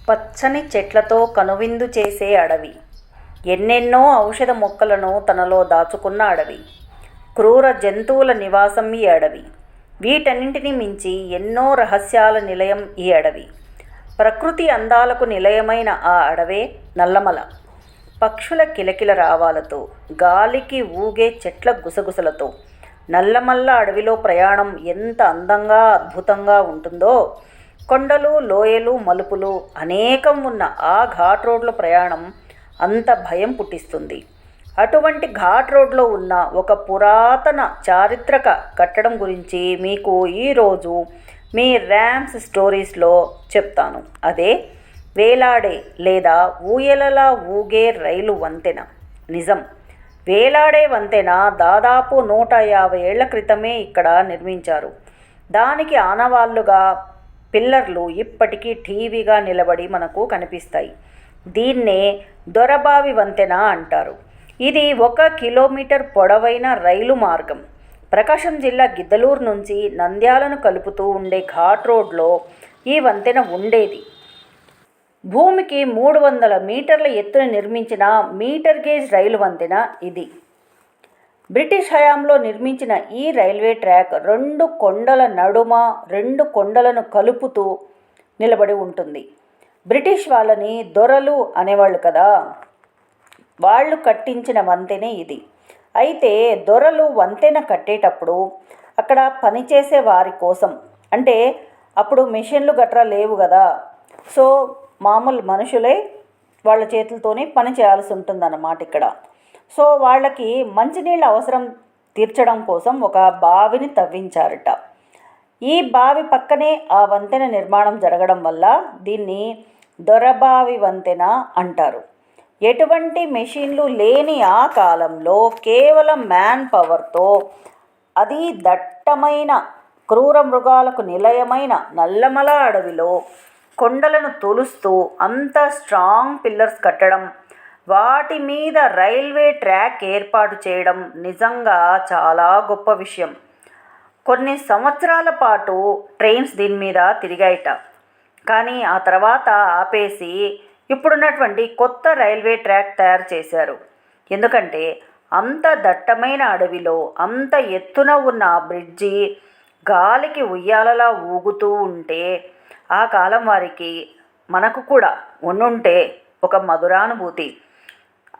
పచ్చని చెట్లతో కనువిందు చేసే అడవి, ఎన్నెన్నో ఔషధ మొక్కలను తనలో దాచుకున్న అడవి, క్రూర జంతువుల నివాసం ఈ అడవి. వీటన్నింటినీ మించి ఎన్నో రహస్యాల నిలయం ఈ అడవి. ప్రకృతి అందాలకు నిలయమైన ఆ అడవే నల్లమల. పక్షుల కిలకిల రావాలతో, గాలికి ఊగే చెట్ల గుసగుసలతో నల్లమల్ల అడవిలో ప్రయాణం ఎంత అందంగా అద్భుతంగా ఉంటుందో, కొండలు, లోయలు, మలుపులు అనేకం ఉన్న ఆ ఘాట్ రోడ్ల ప్రయాణం అంత భయం పుట్టిస్తుంది. అటువంటి ఘాట్ రోడ్లో ఉన్న ఒక పురాతన చారిత్రక కట్టడం గురించి మీకు ఈరోజు మీ ర్యామ్స్ స్టోరీస్లో చెప్తాను. అదే వేలాడే లేదా ఊయలలా ఊగే రైలు వంతెన. నిజం, వేలాడే వంతెన దాదాపు 150 ఏళ్ల క్రితమే ఇక్కడ నిర్మించారు. దానికి ఆనవాళ్లుగా పిల్లర్లు ఇప్పటికీ టీవీగా నిలబడి మనకు కనిపిస్తాయి. దీన్నే దొరబావి వంతెన అంటారు. ఇది 1 కిలోమీటర్ పొడవైన రైలు మార్గం. ప్రకాశం జిల్లా గిద్దలూరు నుంచి నంద్యాలను కలుపుతూ ఉండే ఘాట్ రోడ్లో ఈ వంతెన ఉండేది. భూమికి 300 మీటర్ల ఎత్తున నిర్మించిన మీటర్ గేజ్ రైలు వంతెన ఇది. బ్రిటిష్ హయాంలో నిర్మించిన ఈ రైల్వే ట్రాక్ 2 కొండల నడుమ 2 కొండలను కలుపుతూ నిలబడి ఉంటుంది. బ్రిటిష్ వాళ్ళని దొరలు అనేవాళ్ళు కదా, వాళ్ళు కట్టించిన వంతెనే ఇది. అయితే దొరలు వంతెన కట్టేటప్పుడు అక్కడ పనిచేసే వారి కోసం, అంటే అప్పుడు మిషన్లు గట్రా లేవు కదా, సో మామూలు మనుషులే వాళ్ళ చేతులతోనే పని చేయాల్సి ఉంటుందన్నమాట ఇక్కడ. సో వాళ్ళకి మంచినీళ్ళ అవసరం తీర్చడం కోసం ఒక బావిని తవ్వించారట. ఈ బావి పక్కనే ఆ వంతెన నిర్మాణం జరగడం వల్ల దీన్ని దొరబావి వంతెన అంటారు. ఎటువంటి మెషిన్లు లేని ఆ కాలంలో కేవలం మ్యాన్ పవర్తో, అది దట్టమైన క్రూర మృగాలకు నిలయమైన నల్లమల అడవిలో కొండలను తొలుస్తూ అంత స్ట్రాంగ్ పిల్లర్స్ కట్టడం, వాటి మీద రైల్వే ట్రాక్ ఏర్పాటు చేయడం నిజంగా చాలా గొప్ప విషయం. కొన్ని సంవత్సరాల పాటు ట్రైన్స్ దీని మీద తిరిగాయట. కానీ ఆ తర్వాత ఆపేసి ఇప్పుడున్నటువంటి కొత్త రైల్వే ట్రాక్ తయారు చేశారు. ఎందుకంటే అంత దట్టమైన అడవిలో అంత ఎత్తున ఉన్న బ్రిడ్జి గాలికి ఉయ్యాలలా ఊగుతూ ఉంటే ఆ కాలం వారికి, మనకు కూడా ఉండుంటే ఒక మధురానుభూతి.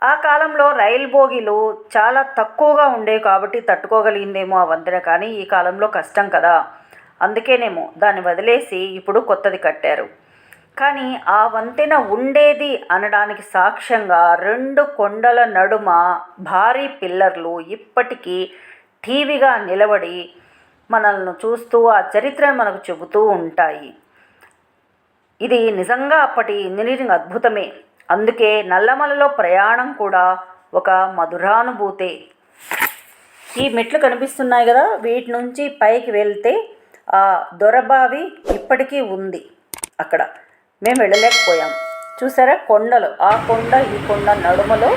ఆ కాలంలో రైలు బోగీలు చాలా తక్కువగా ఉండేవి కాబట్టి తట్టుకోగలిగిందేమో ఆ వంతెన. కానీ ఈ కాలంలో కష్టం కదా, అందుకేనేమో దాన్ని వదిలేసి ఇప్పుడు కొత్తది కట్టారు. కానీ ఆ వంతెన ఉండేది అనడానికి సాక్ష్యంగా 2 కొండల నడుమ భారీ పిల్లర్లు ఇప్పటికీ టీవీగా నిలబడి మనల్ని చూస్తూ ఆ చరిత్రను మనకు చెబుతూ ఉంటాయి. ఇది నిజంగా అప్పటి ఇంజనీరింగ్ అద్భుతమే. అందుకే నల్లమలలో ప్రయాణం కూడా ఒక మధురానుభూతే. ఈ మెట్లు కనిపిస్తున్నాయి కదా, వీటి నుంచి పైకి వెళ్తే ఆ దొరబావి ఇప్పటికీ ఉంది. అక్కడ మేము వెళ్ళలేకపోయాం. చూసారా కొండలు, ఆ కొండ ఈ కొండ నడుమలో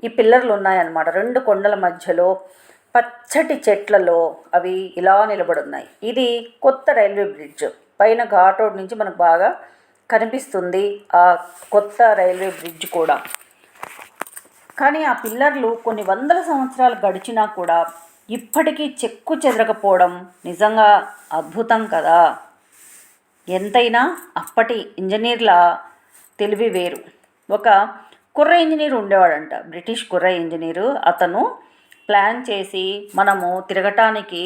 ఈ పిల్లర్లు ఉన్నాయన్నమాట. 2 కొండల మధ్యలో పచ్చటి చెట్లలో అవి ఇలా నిలబడి ఉన్నాయి. ఇది కొత్త రైల్వే బ్రిడ్జ్. పైన ఘాట్ రోడ్ నుంచి మనకు బాగా కనిపిస్తుంది ఆ కొత్త రైల్వే బ్రిడ్జ్ కూడా. కానీ ఆ పిల్లర్లు కొన్ని వందల సంవత్సరాలు గడిచినా కూడా ఇప్పటికీ చెక్కు చెదరకపోవడం నిజంగా అద్భుతం కదా. ఎంతైనా అప్పటి ఇంజనీర్ల తెలివి వేరు. ఒక కుర్ర ఇంజనీర్ ఉండేవాడంట, బ్రిటిష్ కుర్ర ఇంజనీరు. అతను ప్లాన్ చేసి మనము తిరగటానికి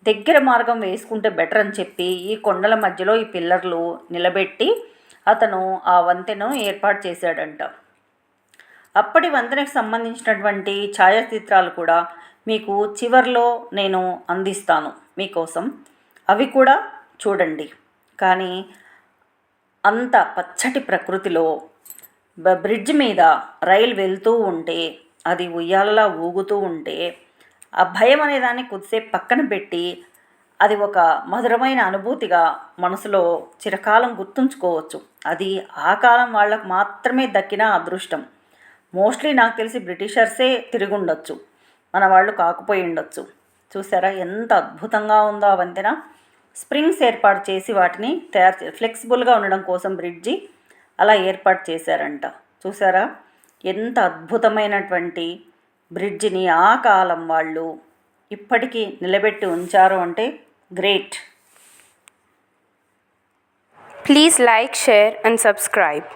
దగ్గర మార్గం వేసుకుంటే బెటర్ అని చెప్పి ఈ కొండల మధ్యలో ఈ పిల్లర్లు నిలబెట్టి అతను ఆ వంతెను ఏర్పాటు చేశాడంట. అప్పటి వంతెనకు సంబంధించినటువంటి ఛాయాచిత్రాలు కూడా మీకు చివర్లో నేను అందిస్తాను మీకోసం, అవి కూడా చూడండి. కానీ అంత పచ్చటి ప్రకృతిలో బ్రిడ్జ్ మీద రైలు వెళ్తూ ఉంటే, అది ఉయ్యాలలా ఊగుతూ ఉంటే, ఆ భయం అనేదాన్ని కొద్దిసేపు పక్కన పెట్టి అది ఒక మధురమైన అనుభూతిగా మనసులో చిరకాలం గుర్తుంచుకోవచ్చు. అది ఆ కాలం వాళ్ళకు మాత్రమే దక్కిన అదృష్టం. మోస్ట్లీ నాకు తెలిసి బ్రిటిషర్సే తిరిగి ఉండొచ్చు, మన వాళ్ళు కాకపోయి ఉండొచ్చు. చూసారా ఎంత అద్భుతంగా ఉందో ఆ వంతెన. స్ప్రింగ్స్ ఏర్పాటు చేసి వాటిని ఫ్లెక్సిబుల్గా ఉండడం కోసం బ్రిడ్జి అలా ఏర్పాటు చేశారంట. చూసారా ఎంత అద్భుతమైనటువంటి బ్రిడ్జిని ఆ కాలం వాళ్ళు ఇప్పటికీ నిలబెట్టి ఉంచారు అంటే great. Please like, share and subscribe.